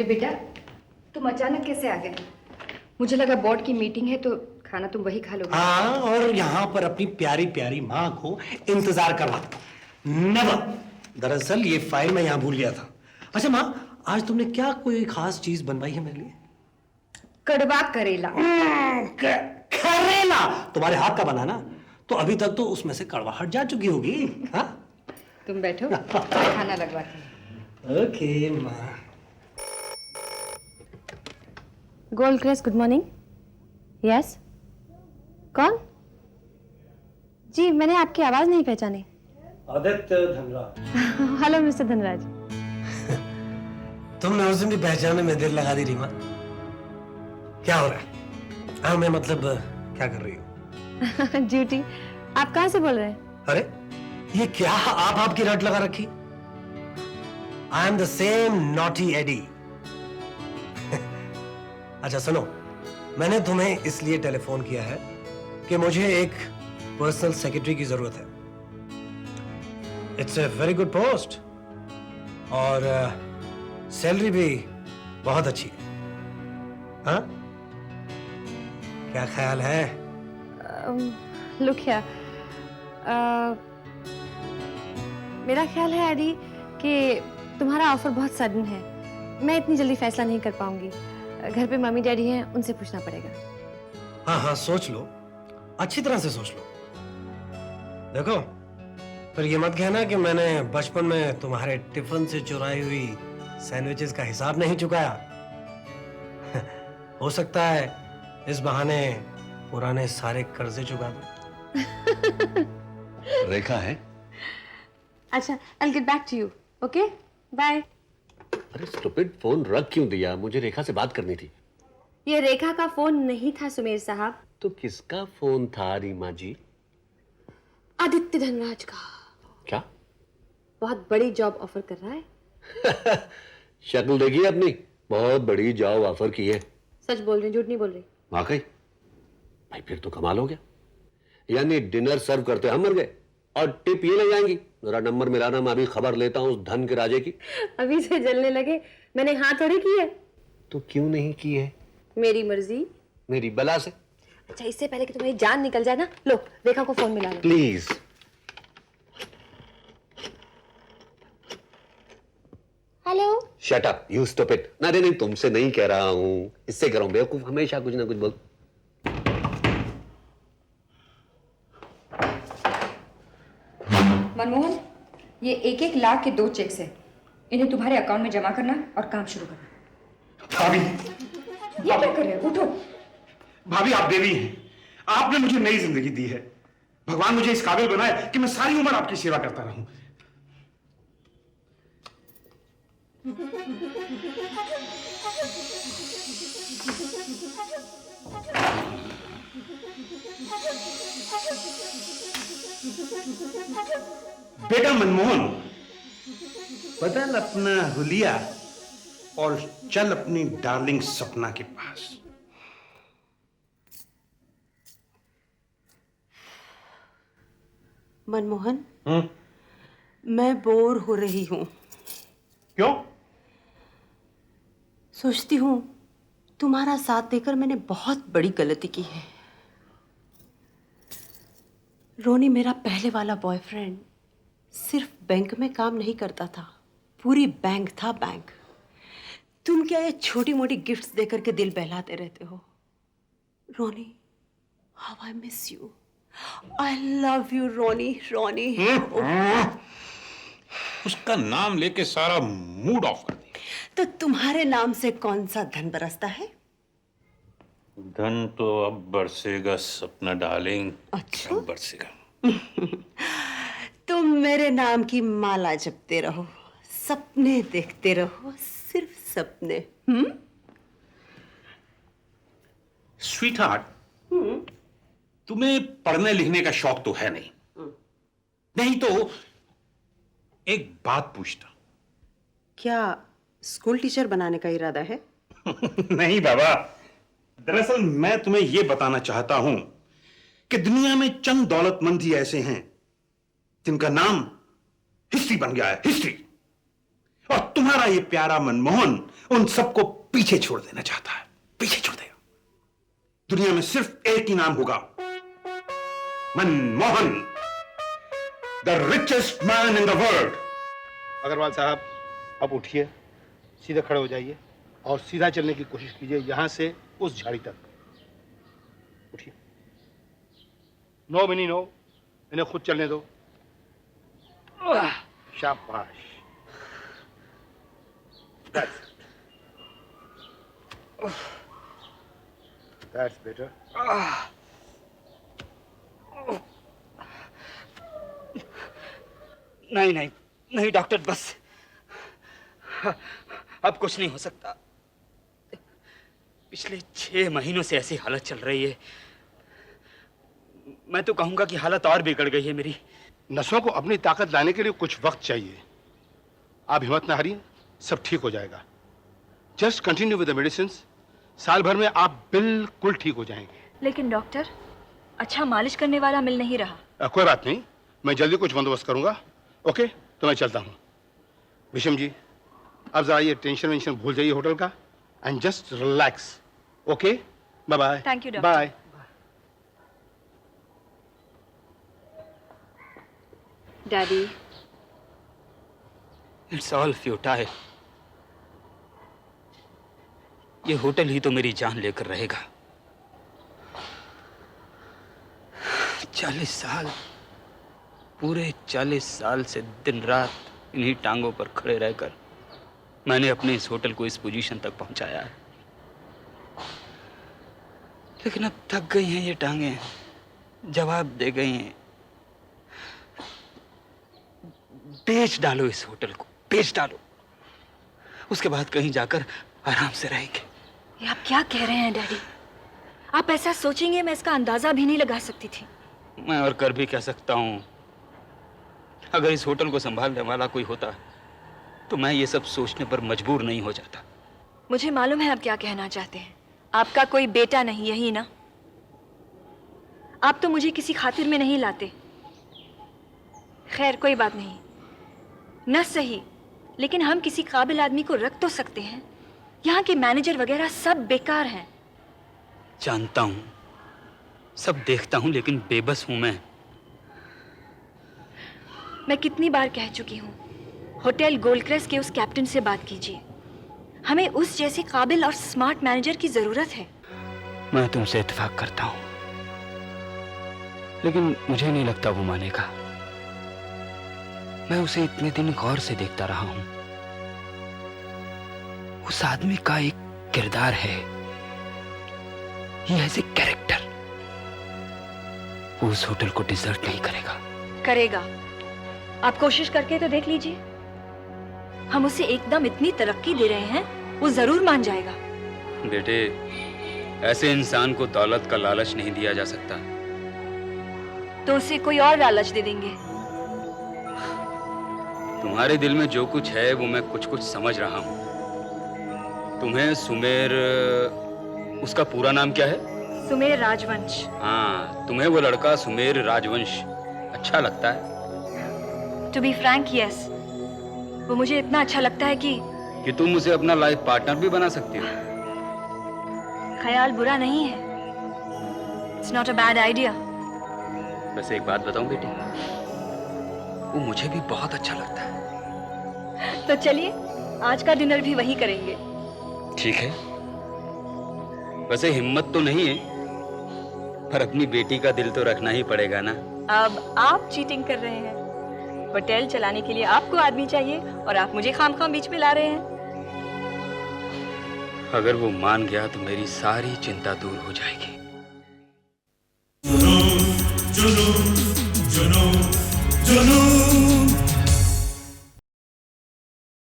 बेटा, तुम अचानक कैसे आ गए? मुझे लगा बोर्ड की मीटिंग है तो खाना तुम वही खा लोगे। हाँ, और यहाँ पर अपनी प्यारी प्यारी माँ को इंतजार करवा। नेवर। दरअसल ये फाइल मैं यहाँ भूल गया था। अच्छा माँ, आज तुमने क्या कोई खास चीज बनवाई है मेरे लिए? कड़वा करेला। करेला तुम्हारे हाथ का बना ना, तो अभी तक तो उसमें से कड़वाहट जा चुकी होगी। हाँ, तुम बैठो, खाना लगवाती हूँ। ओके माँ। Gold Crest, good morning. Yes, कौन? जी, मैंने आपकी आवाज नहीं पहचानी। आदित्य धनराज। Hello mister Dhanraj. तुमने उस दिन भी पहचानने में देर लगा दी रीमा। क्या हो रहा है? हाँ, मैं मतलब क्या कर रही हो? ड्यूटी। आप कहाँ से बोल रहे हैं? अरे ये क्या आप आपकी रट लगा रखी? I am the same naughty Adi. अच्छा सुनो, मैंने तुम्हें इसलिए टेलीफोन किया है कि मुझे एक पर्सनल सेक्रेटरी की जरूरत है। It's a very good post और सैलरी भी बहुत अच्छी है। हाँ, क्या ख्याल है? लुक हियर, मेरा ख्याल है एडी कि तुम्हारा ऑफर बहुत सडन है। मैं इतनी जल्दी फैसला नहीं कर पाऊंगी। घर पे मम्मी डैडी हैं, उनसे पूछना पड़ेगा। हाँ हाँ, सोच लो, अच्छी तरह से सोच लो। देखो, पर ये मत कहना कि मैंने बचपन में तुम्हारे टिफिन से चुराई हुई सैंडविचेस का हिसाब नहीं चुकाया। हो सकता है इस बहाने पुराने सारे कर्जे चुका दो। रेखा है? अच्छा, I'll get back to you. Okay? Bye. अरे स्टूपिड, फोन रख क्यों दिया? मुझे रेखा से बात करनी थी। ये रेखा का फोन नहीं था सुमेर साहब। तो किसका फोन था रीमा जी? आदित्य धनराज का। क्या? बहुत बड़ी जॉब ऑफर कर रहा है। शक्ल देखिए अपनी, बहुत बड़ी जॉब ऑफर की है। सच बोल रही, झूठ नहीं बोल रही। वाकई? भाई फिर तो कमाल हो गया। यानी डिनर सर्व करते हम मर गए और टिप ये ले जाएंगी। जरा नंबर मिलाना, मैं अभी खबर लेता हूँ उस धन के राजे की। अभी से जलने लगे। मैंने हाँ थोड़ी की है। तो क्यों नहीं की है? मेरी मर्जी। मेरी बला से। अच्छा, इससे पहले कि तुम्हारी जान निकल जाए ना, लो रेखा को फोन मिला लो। Please. Hello. Shut up you stupid. नहीं नहीं, तुमसे नहीं कह रहा हूँ, इससे कह रहा हूँ। बेवकूफ हमेशा कुछ ना कुछ बोल। मनमोहन, ये 1-1 लाख के 2 चेक्स है। इन्हें तुम्हारे अकाउंट में जमा करना और काम शुरू करना। भाभी, ये क्या कर रहे हो? उठो। भाभी आप देवी हैं। आपने मुझे नई जिंदगी दी है। भगवान मुझे इस काबिल बनाया कि मैं सारी उम्र आपकी सेवा करता रहूं। बेटा मनमोहन, बदल अपना हुलिया और चल अपनी डार्लिंग सपना के पास। मनमोहन, मैं बोर हो रही हूं। क्यों? सोचती हूं तुम्हारा साथ देकर मैंने बहुत बड़ी गलती की है। रोनी मेरा पहले वाला बॉयफ्रेंड सिर्फ बैंक में काम नहीं करता था, पूरी बैंक था बैंक। तुम क्या ये छोटी मोटी गिफ्ट्स देकर के दिल बहलाते रहते हो? Ronnie, how I miss you. I love you Ronnie. Ronnie. उसका नाम लेके सारा मूड ऑफ कर दिया। तो तुम्हारे नाम से कौन सा धन बरसता है? धन तो अब बरसेगा सपना डार्लिंग। अच्छा। अब बरसेगा। तुम मेरे नाम की माला जपते रहो, सपने देखते रहो, सिर्फ सपने। स्वीट हार्ट, तुम्हें पढ़ने लिखने का शौक तो है नहीं? नहीं तो एक बात पूछता। क्या स्कूल टीचर बनाने का इरादा है? नहीं बाबा, दरअसल मैं तुम्हें यह बताना चाहता हूं कि दुनिया में चंद दौलतमंद ही ऐसे हैं जिनका नाम हिस्ट्री बन गया है, हिस्ट्री। और तुम्हारा ये प्यारा मनमोहन उन सबको पीछे छोड़ देना चाहता है, पीछे छोड़ देगा। दुनिया में सिर्फ एक ही नाम होगा, Manmohan, the richest man in the world. Agarwal साहब, अब उठिए, सीधे खड़े हो जाइए और सीधा चलने की कोशिश कीजिए, यहां से उस झाड़ी तक। उठिए। नो मिनी नो, इन्हें खुद चलने दो। शाबाश। That's better. नहीं नहीं नहीं डॉक्टर, बस अब कुछ नहीं हो सकता। पिछले 6 महीनों से ऐसी हालत चल रही है, मैं तो कहूंगा कि हालत और बिगड़ गई है मेरी। नसों को अपनी ताकत लाने के लिए कुछ वक्त चाहिए। आप हिम्मत ना हारिए, सब ठीक हो जाएगा। Just continue with the medicine. साल भर में आप बिल्कुल ठीक हो जाएंगे। लेकिन डॉक्टर, अच्छा मालिश करने वाला मिल नहीं रहा। कोई बात नहीं, मैं जल्दी कुछ बंदोबस्त करूंगा। ओके, तो मैं चलता हूँ। विषम जी, अब जरा ये टेंशन वेंशन भूल जाइए होटल का, and just relax. Okay, bye bye. Thank you, doctor. Bye. Daddy, it's all futile. ये होटल ही तो मेरी जान लेकर रहेगा। 40 साल, पूरे 40 साल से दिन रात इन्हीं टांगों पर खड़े रहकर मैंने अपने इस होटल को इस पोजीशन तक पहुंचाया है। लेकिन अब थक गई हैं ये टांगें, जवाब दे गई हैं। बेच डालो इस होटल को, बेच डालो। उसके बाद कहीं जाकर आराम से रहेंगे। ये आप क्या कह रहे हैं डैडी? आप ऐसा सोचेंगे मैं इसका अंदाजा भी नहीं लगा सकती थी। मैं और कर भी कह सकता हूं, अगर इस होटल को संभालने वाला कोई होता तो मैं ये सब सोचने पर मजबूर नहीं हो जाता। मुझे मालूम है आप क्या कहना चाहते हैं। आपका कोई बेटा नहीं, यही ना? आप तो मुझे किसी खातिर में नहीं लाते। खैर कोई बात नहीं, न सही, लेकिन हम किसी काबिल आदमी को रख तो सकते हैं। यहाँ के मैनेजर वगैरह सब बेकार हैं। जानता हूं, सब देखता हूं, लेकिन बेबस हूं मैं। मैं कितनी बार कह चुकी हूँ, होटल गोल्डक्रेस्ट के उस कैप्टन से बात कीजिए। हमें उस जैसे काबिल और स्मार्ट मैनेजर की जरूरत है। मैं तुमसे इत्तेफाक करता हूं, लेकिन मुझे नहीं लगता वो मानेगा। मैं उसे इतने दिन गौर से देखता रहा हूं। उस आदमी का एक किरदार है, ये ऐसे कैरेक्टर। वो उस होटल को डिजर्ट नहीं करेगा। करेगा। आप कोशिश करके तो देख लीजिए। हम उसे एकदम इतनी तरक्की दे रहे हैं, वो जरूर मान जाएगा। बेटे, ऐसे इंसान को दौलत का लालच नहीं दिया जा सकता। तो उसे कोई और लालच दे देंगे। तुम्हारे दिल में जो कुछ है वो मैं कुछ कुछ समझ रहा हूं। तुम्हें सुमेर, उसका पूरा नाम क्या है? सुमेर राजवंश। हाँ, तुम्हें वो लड़का सुमेर राजवंश अच्छा लगता है? To be frank, yes. वो मुझे इतना अच्छा लगता है कि तुम उसे अपना लाइफ पार्टनर भी बना सकती हो। ख्याल बुरा नहीं है। It's not a bad idea. बस एक बात बताऊं बेटी, वो मुझे भी बहुत अच्छा लगता है। तो चलिए, आज का डिनर भी वही करेंगे। ठीक है। वैसे हिम्मत तो नहीं है, पर अपनी बेटी का दिल तो रखना ही पड़ेगा ना। अब आप चीटिंग कर रहे हैं। होटल चलाने के लिए आपको आदमी चाहिए और आप मुझे खामखाम बीच में ला रहे हैं। अगर वो मान गया तो मेरी सारी चिंता दूर हो जाएगी। जुनू जुनू जुनू जुनू